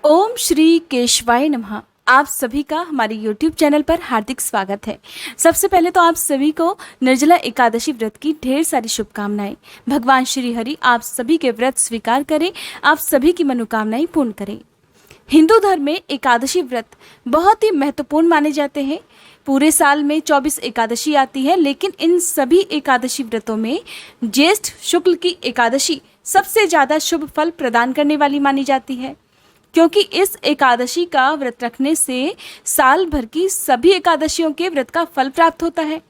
ओम श्री केशवाय नमः। आप सभी का हमारे YouTube चैनल पर हार्दिक स्वागत है। सबसे पहले तो आप सभी को निर्जला एकादशी व्रत की ढेर सारी शुभकामनाएं। भगवान श्री हरि आप सभी के व्रत स्वीकार करें, आप सभी की मनोकामनाएं पूर्ण करें। हिंदू धर्म में एकादशी व्रत बहुत ही महत्वपूर्ण माने जाते हैं। पूरे साल में 24 एकादशी आती है, लेकिन इन सभी एकादशी व्रतों में ज्येष्ठ शुक्ल की एकादशी सबसे ज़्यादा शुभ फल प्रदान करने वाली मानी जाती है, क्योंकि इस एकादशी का व्रत रखने से साल भर की सभी एकादशियों के व्रत का फल प्राप्त होता है।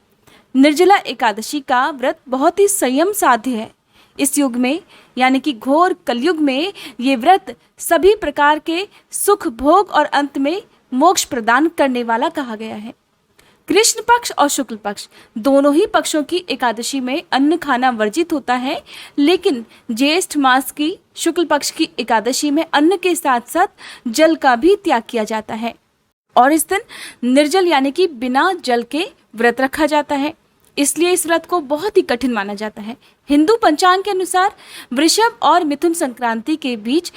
निर्जला एकादशी का व्रत बहुत ही संयम साध्य है। इस युग में यानी कि घोर कलयुग में ये व्रत सभी प्रकार के सुख भोग और अंत में मोक्ष प्रदान करने वाला कहा गया है। कृष्ण पक्ष और शुक्ल पक्ष दोनों ही पक्षों की एकादशी में अन्न खाना वर्जित होता है, लेकिन ज्येष्ठ मास की शुक्ल पक्ष की एकादशी में अन्न के साथ साथ जल का भी त्याग किया जाता है और इस दिन निर्जल यानी कि बिना जल के व्रत रखा जाता है। इसलिए इस व्रत को बहुत ही कठिन माना जाता है। हिंदू पंचांग के अनुसार वृषभ और मिथुन संक्रांति के बीच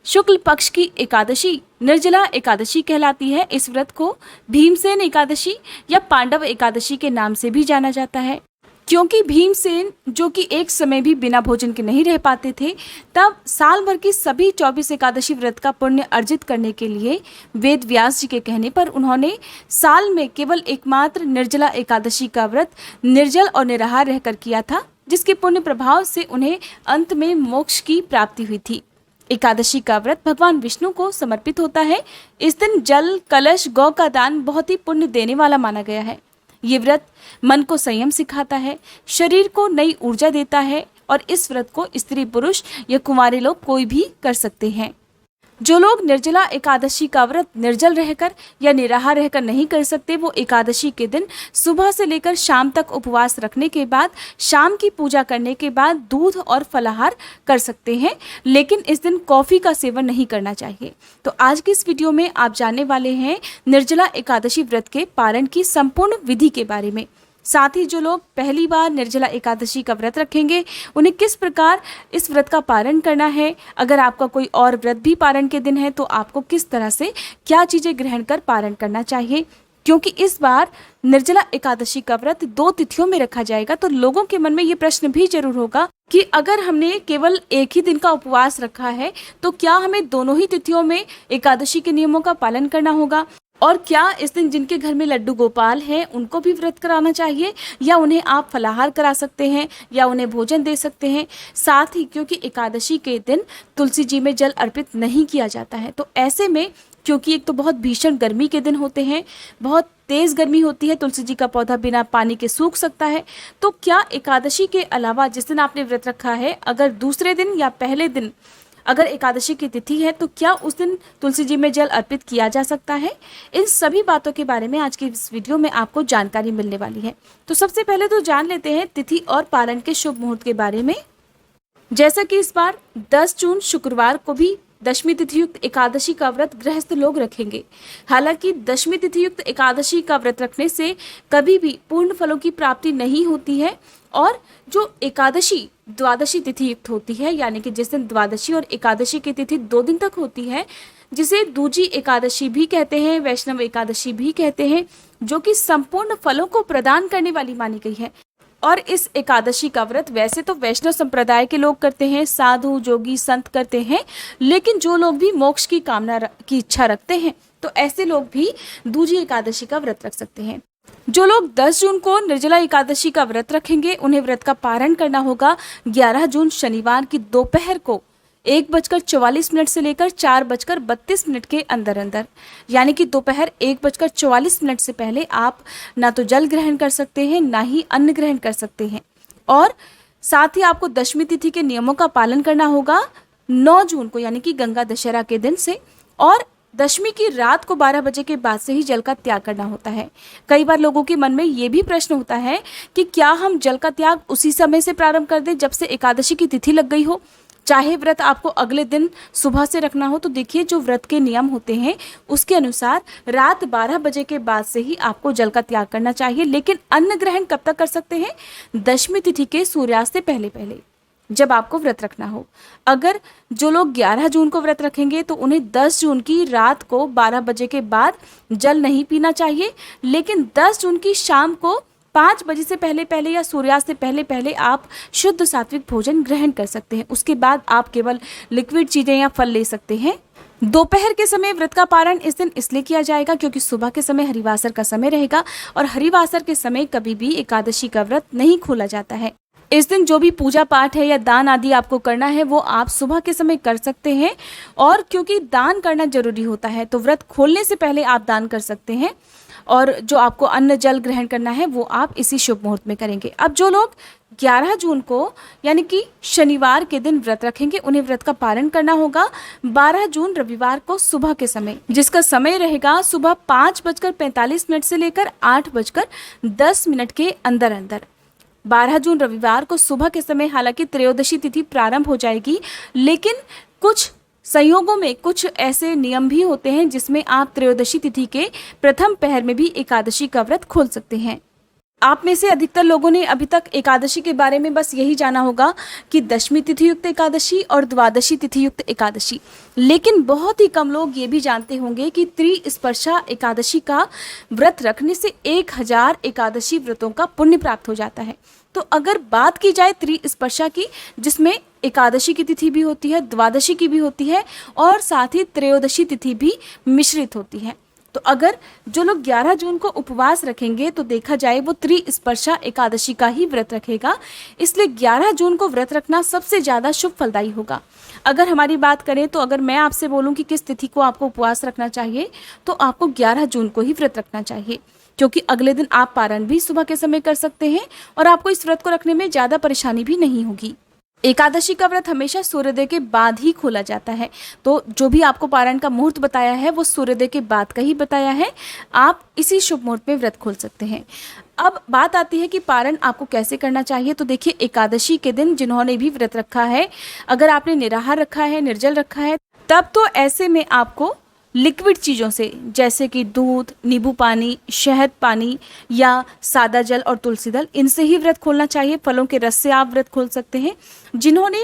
शुक्ल पक्ष की एकादशी निर्जला एकादशी कहलाती है। इस व्रत को भीमसेन एकादशी या पांडव एकादशी के नाम से भी जाना जाता है, क्योंकि भीमसेन जो कि एक समय भी बिना भोजन के नहीं रह पाते थे, तब साल भर की सभी 24 एकादशी व्रत का पुण्य अर्जित करने के लिए वेद व्यास जी के कहने पर उन्होंने साल में केवल एकमात्र निर्जला एकादशी का व्रत निर्जल और निराहार रहकर किया था, जिसके पुण्य प्रभाव से उन्हें अंत में मोक्ष की प्राप्ति हुई थी। एकादशी का व्रत भगवान विष्णु को समर्पित होता है। इस दिन जल, कलश, गौ का दान बहुत ही पुण्य देने वाला माना गया है। ये व्रत मन को संयम सिखाता है, शरीर को नई ऊर्जा देता है और इस व्रत को स्त्री पुरुष या कुंवारे लोग कोई भी कर सकते हैं। जो लोग निर्जला एकादशी का व्रत निर्जल रहकर या निराहार रहकर नहीं कर सकते, वो एकादशी के दिन सुबह से लेकर शाम तक उपवास रखने के बाद शाम की पूजा करने के बाद दूध और फलाहार कर सकते हैं, लेकिन इस दिन कॉफ़ी का सेवन नहीं करना चाहिए। तो आज की इस वीडियो में आप जानने वाले हैं निर्जला एकादशी व्रत के पारण की संपूर्ण विधि के बारे में। साथ ही जो लोग पहली बार निर्जला एकादशी का व्रत रखेंगे, उन्हें किस प्रकार इस व्रत का पारण करना है। अगर आपका कोई और व्रत भी पारण के दिन है तो आपको किस तरह से क्या चीज़ें ग्रहण कर पारण करना चाहिए, क्योंकि इस बार निर्जला एकादशी का व्रत 2 तिथियों में रखा जाएगा। तो लोगों के मन में ये प्रश्न भी जरूर होगा कि अगर हमने केवल एक ही दिन का उपवास रखा है तो क्या हमें दोनों ही तिथियों में एकादशी के नियमों का पालन करना होगा, और क्या इस दिन जिनके घर में लड्डू गोपाल हैं उनको भी व्रत कराना चाहिए, या उन्हें आप फलाहार करा सकते हैं या उन्हें भोजन दे सकते हैं। साथ ही क्योंकि एकादशी के दिन तुलसी जी में जल अर्पित नहीं किया जाता है, तो ऐसे में क्योंकि एक तो बहुत भीषण गर्मी के दिन होते हैं, बहुत तेज़ गर्मी होती है, तुलसी जी का पौधा बिना पानी के सूख सकता है, तो क्या एकादशी के अलावा जिस दिन आपने व्रत रखा है, अगर दूसरे दिन या पहले दिन अगर एकादशी की तिथि है तो क्या उस दिन तुलसी जी में जल अर्पित किया जा सकता है। इन सभी बातों के बारे में आज की इस वीडियो में आपको जानकारी मिलने वाली है। तो सबसे पहले तो जान लेते हैं तिथि और पारण के शुभ मुहूर्त के बारे में। जैसा कि इस बार 10 जून शुक्रवार को भी दशमी तिथि युक्त एकादशी का व्रत गृहस्थ लोग रखेंगे। हालांकि दशमी तिथि युक्त एकादशी का व्रत रखने से कभी भी पूर्ण फलों की प्राप्ति नहीं होती है, और जो एकादशी द्वादशी तिथि युक्त होती है, यानी कि जिस दिन द्वादशी और एकादशी की तिथि 2 दिन तक होती है, जिसे दूजी एकादशी भी कहते हैं, वैष्णव एकादशी भी कहते हैं, जो कि संपूर्ण फलों को प्रदान करने वाली मानी गई है। और इस एकादशी का व्रत वैसे तो वैष्णव संप्रदाय के लोग करते हैं, साधु जोगी संत करते हैं, लेकिन जो लोग भी मोक्ष की कामना की इच्छा रखते हैं तो ऐसे लोग भी दूजी एकादशी का व्रत रख सकते हैं। जो लोग 10 जून को निर्जला एकादशी का व्रत रखेंगे, उन्हें व्रत का पारण करना होगा 11 जून शनिवार की दोपहर को 1:44 से लेकर 4:32 के अंदर अंदर, यानी कि दोपहर 1:44 से पहले आप ना तो जल ग्रहण कर सकते हैं, ना ही अन्न ग्रहण कर सकते हैं। और साथ ही आपको दशमी तिथि के नियमों का पालन करना होगा 9 जून को, यानी कि गंगा दशहरा के दिन से, और दशमी की रात को 12 बजे के बाद से ही जल का त्याग करना होता है। कई बार लोगों के मन में ये भी प्रश्न होता है कि क्या हम जल का त्याग उसी समय से प्रारंभ कर दें जब से एकादशी की तिथि लग गई हो, चाहे व्रत आपको अगले दिन सुबह से रखना हो। तो देखिए, जो व्रत के नियम होते हैं उसके अनुसार रात 12 बजे के बाद से ही आपको जल का त्याग करना चाहिए, लेकिन अन्न ग्रहण कब तक कर सकते हैं? दशमी तिथि के सूर्यास्त से पहले पहले। जब आपको व्रत रखना हो। अगर जो लोग 11 जून को व्रत रखेंगे तो उन्हें 10 जून की रात को 12 बजे के बाद जल नहीं पीना चाहिए, लेकिन 10 जून की शाम को 5 बजे से पहले पहले या सूर्यास्त से पहले पहले आप शुद्ध सात्विक भोजन ग्रहण कर सकते हैं। उसके बाद आप केवल लिक्विड चीज़ें या फल ले सकते हैं। दोपहर के समय व्रत का पारण इस दिन इसलिए किया जाएगा क्योंकि सुबह के समय हरिवासर का समय रहेगा और हरिवासर के समय कभी भी एकादशी का व्रत नहीं खोला जाता है। इस दिन जो भी पूजा पाठ है या दान आदि आपको करना है वो आप सुबह के समय कर सकते हैं, और क्योंकि दान करना जरूरी होता है तो व्रत खोलने से पहले आप दान कर सकते हैं, और जो आपको अन्न जल ग्रहण करना है वो आप इसी शुभ मुहूर्त में करेंगे। अब जो लोग 11 जून को यानी कि शनिवार के दिन व्रत रखेंगे उन्हें व्रत का पारण करना होगा 12 जून रविवार को सुबह के समय, जिसका समय रहेगा सुबह 5:45 से लेकर 8:10 के अंदर अंदर। 12 जून रविवार को सुबह के समय हालांकि त्रयोदशी तिथि प्रारंभ हो जाएगी, लेकिन कुछ संयोगों में कुछ ऐसे नियम भी होते हैं जिसमें आप त्रयोदशी तिथि के प्रथम पहर में भी एकादशी का व्रत खोल सकते हैं। आप में से अधिकतर लोगों ने अभी तक एकादशी के बारे में बस यही जाना होगा कि दशमी तिथि युक्त एकादशी और द्वादशी तिथि युक्त एकादशी, लेकिन बहुत ही कम लोग ये भी जानते होंगे कि त्रिस्पर्शा एकादशी का व्रत रखने से 1000 एकादशी व्रतों का पुण्य प्राप्त हो जाता है। तो अगर बात की जाए त्रिस्पर्शा की, जिसमें एकादशी की तिथि भी होती है, द्वादशी की भी होती है और साथ ही त्रयोदशी तिथि भी मिश्रित होती है, तो अगर जो लोग 11 जून को उपवास रखेंगे तो देखा जाए वो त्रिस्पर्शा एकादशी का ही व्रत रखेगा। इसलिए 11 जून को व्रत रखना सबसे ज़्यादा शुभ फलदायी होगा। अगर हमारी बात करें तो अगर मैं आपसे बोलूं कि किस तिथि को आपको उपवास रखना चाहिए तो आपको 11 जून को ही व्रत रखना चाहिए, क्योंकि अगले दिन आप पारण भी सुबह के समय कर सकते हैं और आपको इस व्रत को रखने में ज़्यादा परेशानी भी नहीं होगी। एकादशी का व्रत हमेशा सूर्योदय के बाद ही खोला जाता है, तो जो भी आपको पारण का मुहूर्त बताया है वो सूर्योदय के बाद का ही बताया है। आप इसी शुभ मुहूर्त में व्रत खोल सकते हैं। अब बात आती है कि पारण आपको कैसे करना चाहिए। तो देखिए, एकादशी के दिन जिन्होंने भी व्रत रखा है, अगर आपने निराहार रखा है, निर्जल रखा है, तब तो ऐसे में आपको लिक्विड चीज़ों से जैसे कि दूध, नींबू पानी, शहद पानी या सादा जल और तुलसी दल, इनसे ही व्रत खोलना चाहिए। फलों के रस से आप व्रत खोल सकते हैं। जिन्होंने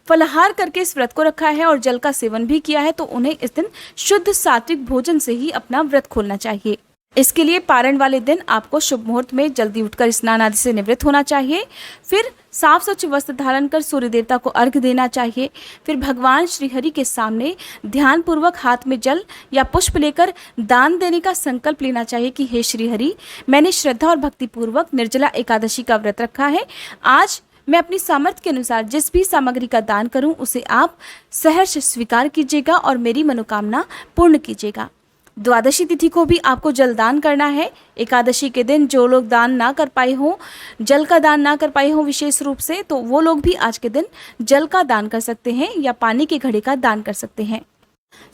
फलाहार करके इस व्रत को रखा है और जल का सेवन भी किया है तो उन्हें इस दिन शुद्ध सात्विक भोजन से ही अपना व्रत खोलना चाहिए। इसके लिए पारण वाले दिन आपको शुभ मुहूर्त में जल्दी उठकर स्नान आदि से निवृत्त होना चाहिए। फिर साफ स्वच्छ वस्त्र धारण कर सूर्य देवता को अर्घ्य देना चाहिए। फिर भगवान श्रीहरि के सामने ध्यानपूर्वक हाथ में जल या पुष्प लेकर दान देने का संकल्प लेना चाहिए कि हे श्रीहरि, मैंने श्रद्धा और भक्तिपूर्वक निर्जला एकादशी का व्रत रखा है। आज मैं अपनी सामर्थ्य के अनुसार जिस भी सामग्री का दान करूं उसे आप सहर्ष स्वीकार कीजिएगा और मेरी मनोकामना पूर्ण कीजिएगा। द्वादशी तिथि को भी आपको जल दान करना है। एकादशी के दिन जो लोग दान ना कर पाए हों, जल का दान ना कर पाए हों विशेष रूप से, तो वो लोग भी आज के दिन जल का दान कर सकते हैं या पानी के घड़े का दान कर सकते हैं।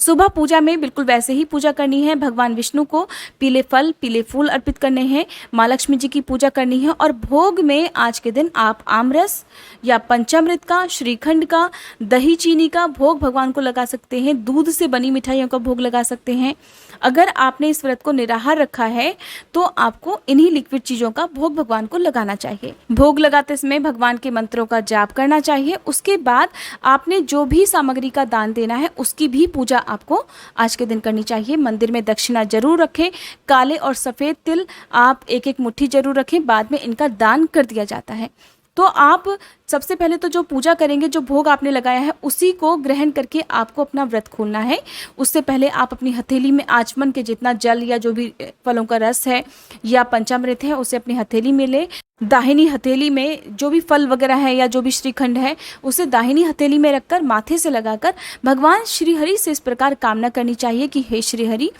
सुबह पूजा में बिल्कुल वैसे ही पूजा करनी है। भगवान विष्णु को पीले फल, पीले फूल अर्पित करने हैं। माँ लक्ष्मी जी की पूजा करनी है और भोग में आज के दिन आप आमरस या पंचामृत का, श्रीखंड का, दही चीनी का भोग भगवान को लगा सकते हैं। दूध से बनी मिठाइयों का भोग लगा सकते हैं। अगर आपने इस व्रत को निराहार रखा है तो आपको इन्हीं लिक्विड चीज़ों का भोग भगवान को लगाना चाहिए। भोग लगाते समय भगवान के मंत्रों का जाप करना चाहिए। उसके बाद आपने जो भी सामग्री का दान देना है उसकी भी पूजा आपको आज के दिन करनी चाहिए। मंदिर में दक्षिणा जरूर रखें। काले और सफ़ेद तिल आप एक एक मुट्ठी जरूर रखें, बाद में इनका दान कर दिया जाता है। तो आप सबसे पहले तो जो पूजा करेंगे, जो भोग आपने लगाया है उसी को ग्रहण करके आपको अपना व्रत खोलना है। उससे पहले आप अपनी हथेली में आचमन के जितना जल या जो भी फलों का रस है या पंचामृत है उसे अपनी हथेली में ले। दाहिनी हथेली में जो भी फल वगैरह है या जो भी श्रीखंड है उसे दाहिनी हथेली में रखकर माथे से लगाकर भगवान श्रीहरि से इस प्रकार कामना करनी चाहिए कि हे श्रीहरि,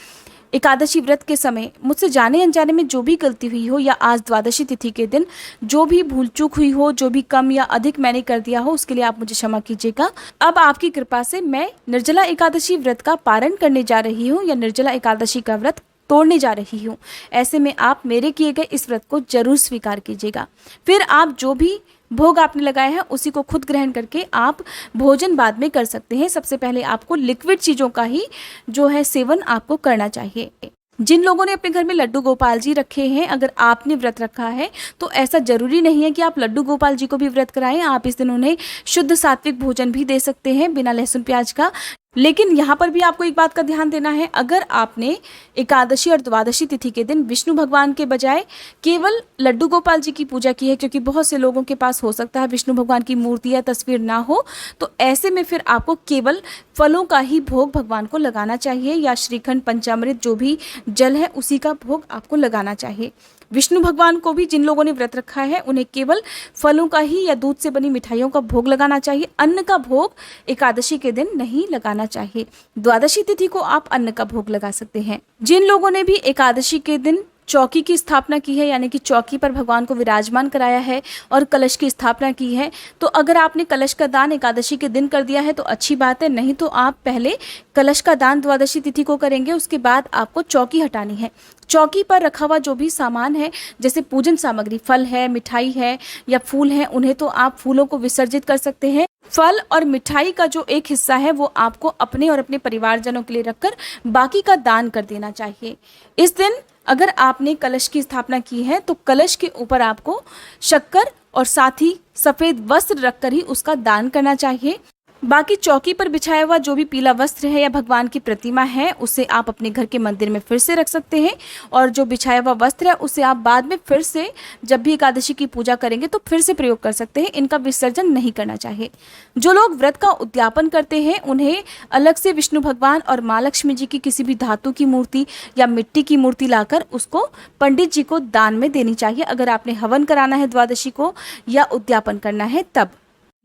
एकादशी व्रत के समय मुझसे जाने अनजाने में जो भी गलती हुई हो या आज द्वादशी तिथि के दिन जो भी भूल चूक हुई हो, जो भी कम या अधिक मैंने कर दिया हो, उसके लिए आप मुझे क्षमा कीजिएगा। अब आपकी कृपा से मैं निर्जला एकादशी व्रत का पारण करने जा रही हूँ या निर्जला एकादशी का व्रत तोड़ने जा रही हूँ। ऐसे में आप मेरे किए गए इस व्रत को जरूर स्वीकार कीजिएगा। फिर आप जो भी भोग आपने लगाया है उसी को खुद ग्रहण करके आप भोजन बाद में कर सकते हैं। सबसे पहले आपको लिक्विड चीज़ों का ही जो है सेवन आपको करना चाहिए। जिन लोगों ने अपने घर में लड्डू गोपाल जी रखे हैं, अगर आपने व्रत रखा है तो ऐसा जरूरी नहीं है कि आप लड्डू गोपाल जी को भी व्रत कराएं। आप इस दिन उन्हें शुद्ध सात्विक भोजन भी दे सकते हैं बिना लहसुन प्याज का। लेकिन यहाँ पर भी आपको एक बात का ध्यान देना है, अगर आपने एकादशी और द्वादशी तिथि के दिन विष्णु भगवान के बजाय केवल लड्डू गोपाल जी की पूजा की है, क्योंकि बहुत से लोगों के पास हो सकता है विष्णु भगवान की मूर्ति या तस्वीर ना हो, तो ऐसे में फिर आपको केवल फलों का ही भोग भगवान को लगाना चाहिए, या श्रीखंड पंचामृत जो भी जल है उसी का भोग आपको लगाना चाहिए। विष्णु भगवान को भी जिन लोगों ने व्रत रखा है उन्हें केवल फलों का ही या दूध से बनी मिठाइयों का भोग लगाना चाहिए। अन्न का भोग एकादशी के दिन नहीं लगाना चाहिए। द्वादशी तिथि को आप अन्न का भोग लगा सकते हैं। जिन लोगों ने भी एकादशी के दिन चौकी की स्थापना की है, यानी कि चौकी पर भगवान को विराजमान कराया है और कलश की स्थापना की है, तो अगर आपने कलश का दान एकादशी के दिन कर दिया है तो अच्छी बात है, नहीं तो आप पहले कलश का दान द्वादशी तिथि को करेंगे, उसके बाद आपको चौकी हटानी है। चौकी पर रखा हुआ जो भी सामान है, जैसे पूजन सामग्री, फल है, मिठाई है या फूल है, उन्हें तो आप फूलों को विसर्जित कर सकते हैं। फल और मिठाई का जो एक हिस्सा है वो आपको अपने और अपने परिवारजनों के लिए रखकर बाकी का दान कर देना चाहिए। इस दिन अगर आपने कलश की स्थापना की है तो कलश के ऊपर आपको शक्कर और साथ ही सफ़ेद वस्त्र रखकर ही उसका दान करना चाहिए। बाकी चौकी पर बिछाया हुआ जो भी पीला वस्त्र है या भगवान की प्रतिमा है उसे आप अपने घर के मंदिर में फिर से रख सकते हैं, और जो बिछाया हुआ वस्त्र है उसे आप बाद में फिर से जब भी एकादशी की पूजा करेंगे तो फिर से प्रयोग कर सकते हैं। इनका विसर्जन नहीं करना चाहिए। जो लोग व्रत का उद्यापन करते हैं उन्हें अलग से विष्णु भगवान और माँ लक्ष्मी जी की किसी भी धातु की मूर्ति या मिट्टी की मूर्ति लाकर उसको पंडित जी को दान में देनी चाहिए, अगर आपने हवन कराना है द्वादशी को या उद्यापन करना है तब।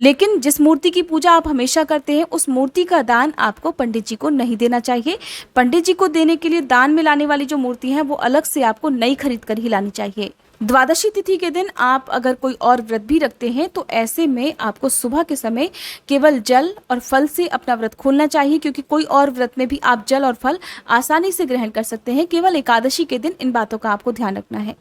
लेकिन जिस मूर्ति की पूजा आप हमेशा करते हैं उस मूर्ति का दान आपको पंडित जी को नहीं देना चाहिए। पंडित जी को देने के लिए दान में लाने वाली जो मूर्ति है वो अलग से आपको नई खरीद कर ही लानी चाहिए। द्वादशी तिथि के दिन आप अगर कोई और व्रत भी रखते हैं तो ऐसे में आपको सुबह के समय केवल जल और फल से अपना व्रत खोलना चाहिए, क्योंकि कोई और व्रत में भी आप जल और फल आसानी से ग्रहण कर सकते हैं। केवल एकादशी के दिन इन बातों का आपको ध्यान रखना है।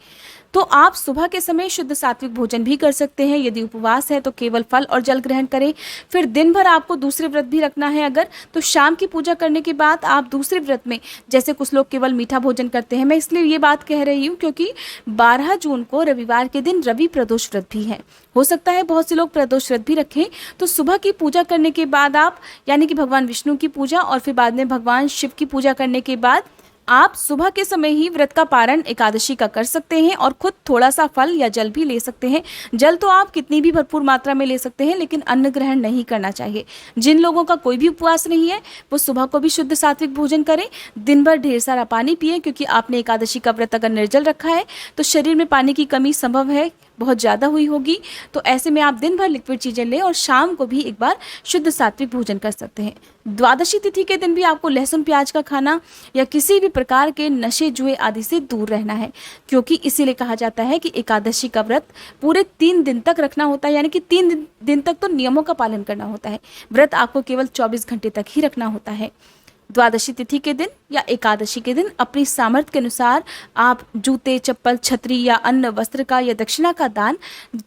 तो आप सुबह के समय शुद्ध सात्विक भोजन भी कर सकते हैं। यदि उपवास है तो केवल फल और जल ग्रहण करें। फिर दिन भर आपको दूसरे व्रत भी रखना है अगर, तो शाम की पूजा करने के बाद आप दूसरे व्रत में, जैसे कुछ लोग केवल मीठा भोजन करते हैं, मैं इसलिए ये बात कह रही हूँ क्योंकि 12 जून को रविवार के दिन रवि प्रदोष व्रत भी है। हो सकता है बहुत से लोग प्रदोष व्रत भी रखें। तो सुबह की पूजा करने के बाद आप, यानी कि भगवान विष्णु की पूजा और फिर बाद में भगवान शिव की पूजा करने के बाद आप सुबह के समय ही व्रत का पारण एकादशी का कर सकते हैं और खुद थोड़ा सा फल या जल भी ले सकते हैं। जल तो आप कितनी भी भरपूर मात्रा में ले सकते हैं, लेकिन अन्न ग्रहण नहीं करना चाहिए। जिन लोगों का कोई भी उपवास नहीं है वो सुबह को भी शुद्ध सात्विक भोजन करें। दिन भर ढेर सारा पानी पिए, क्योंकि आपने एकादशी का व्रत अगर निर्जल रखा है तो शरीर में पानी की कमी संभव है, बहुत ज़्यादा हुई होगी। तो ऐसे में आप दिन भर लिक्विड चीज़ें लें और शाम को भी एक बार शुद्ध सात्विक भोजन कर सकते हैं। द्वादशी तिथि के दिन भी आपको लहसुन प्याज का खाना या किसी भी प्रकार के नशे जुए आदि से दूर रहना है, क्योंकि इसीलिए कहा जाता है कि एकादशी का व्रत पूरे 3 दिन तक रखना होता है, यानी कि 3 दिन तक तो नियमों का पालन करना होता है। व्रत आपको केवल 24 घंटे तक ही रखना होता है। द्वादशी तिथि के दिन या एकादशी के दिन अपनी सामर्थ्य के अनुसार आप जूते, चप्पल, छतरी या अन्न वस्त्र का या दक्षिणा का दान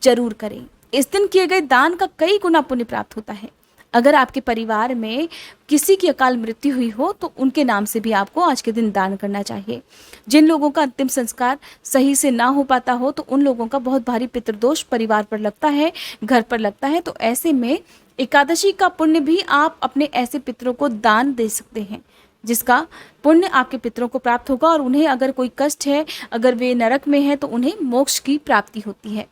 जरूर करें। इस दिन किए गए दान का कई गुना पुण्य प्राप्त होता है। अगर आपके परिवार में किसी की अकाल मृत्यु हुई हो तो उनके नाम से भी आपको आज के दिन दान करना चाहिए। जिन लोगों का अंतिम संस्कार सही से ना हो पाता हो तो उन लोगों का बहुत भारी पितृदोष परिवार पर लगता है, घर पर लगता है। तो ऐसे में एकादशी का पुण्य भी आप अपने ऐसे पितरों को दान दे सकते हैं, जिसका पुण्य आपके पितरों को प्राप्त होगा और उन्हें अगर कोई कष्ट है, अगर वे नरक में है तो उन्हें मोक्ष की प्राप्ति होती है।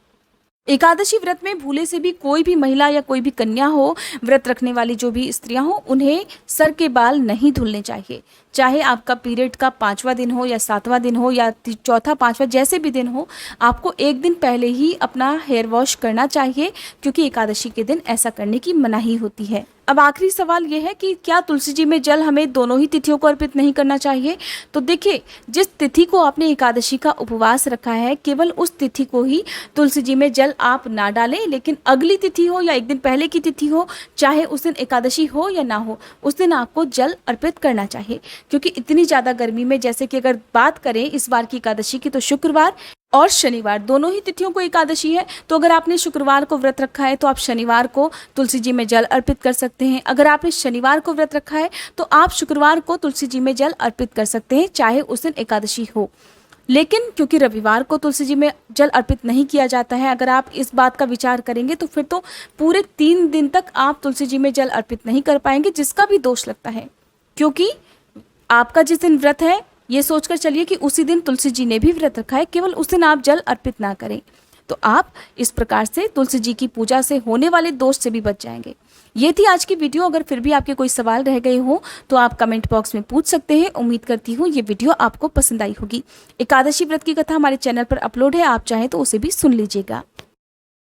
एकादशी व्रत में भूले से भी कोई भी महिला या कोई भी कन्या हो, व्रत रखने वाली जो भी स्त्रियां हो, उन्हें सर के बाल नहीं धुलने चाहिए। चाहे आपका पीरियड का 5वां दिन हो या 7वां दिन हो या चौथा 5वां, जैसे भी दिन हो, आपको एक दिन पहले ही अपना हेयर वॉश करना चाहिए, क्योंकि एकादशी के दिन ऐसा करने की मनाही होती है। अब आखिरी सवाल ये है कि क्या तुलसी जी में जल हमें दोनों ही तिथियों को अर्पित नहीं करना चाहिए? तो देखिए, जिस तिथि को आपने एकादशी का उपवास रखा है केवल उस तिथि को ही तुलसी जी में जल आप ना डालें, लेकिन अगली तिथि हो या एक दिन पहले की तिथि हो, चाहे उस दिन एकादशी हो या ना हो, उस दिन आपको जल अर्पित करना चाहिए। क्योंकि इतनी ज़्यादा गर्मी में, जैसे कि अगर बात करें इस बार की एकादशी की, तो शुक्रवार और शनिवार, दोनों ही तिथियों को एकादशी है। तो अगर आपने शुक्रवार को व्रत रखा है तो आप शनिवार को तुलसी जी में जल अर्पित कर सकते हैं। अगर आपने शनिवार को व्रत रखा है तो आप शुक्रवार को तुलसी जी में जल अर्पित कर सकते हैं, चाहे उस दिन एकादशी हो। लेकिन क्योंकि रविवार को तुलसी जी में जल अर्पित नहीं किया जाता है, अगर आप इस बात का विचार करेंगे तो फिर तो पूरे 3 दिन तक आप तुलसी जी में जल अर्पित नहीं कर पाएंगे, जिसका भी दोष लगता है। क्योंकि आपका जिस दिन व्रत है, ये सोचकर चलिए कि उसी दिन तुलसी जी ने भी व्रत रखा है, केवल उस दिन आप जल अर्पित ना करें। तो आप इस प्रकार से तुलसी जी की पूजा से होने वाले दोष से भी बच जाएंगे। ये थी आज की वीडियो। अगर फिर भी आपके कोई सवाल रह गए हो तो आप कमेंट बॉक्स में पूछ सकते हैं। उम्मीद करती हूँ ये वीडियो आपको पसंद आई होगी। एकादशी व्रत की कथा हमारे चैनल पर अपलोड है, आप चाहें तो उसे भी सुन लीजिएगा।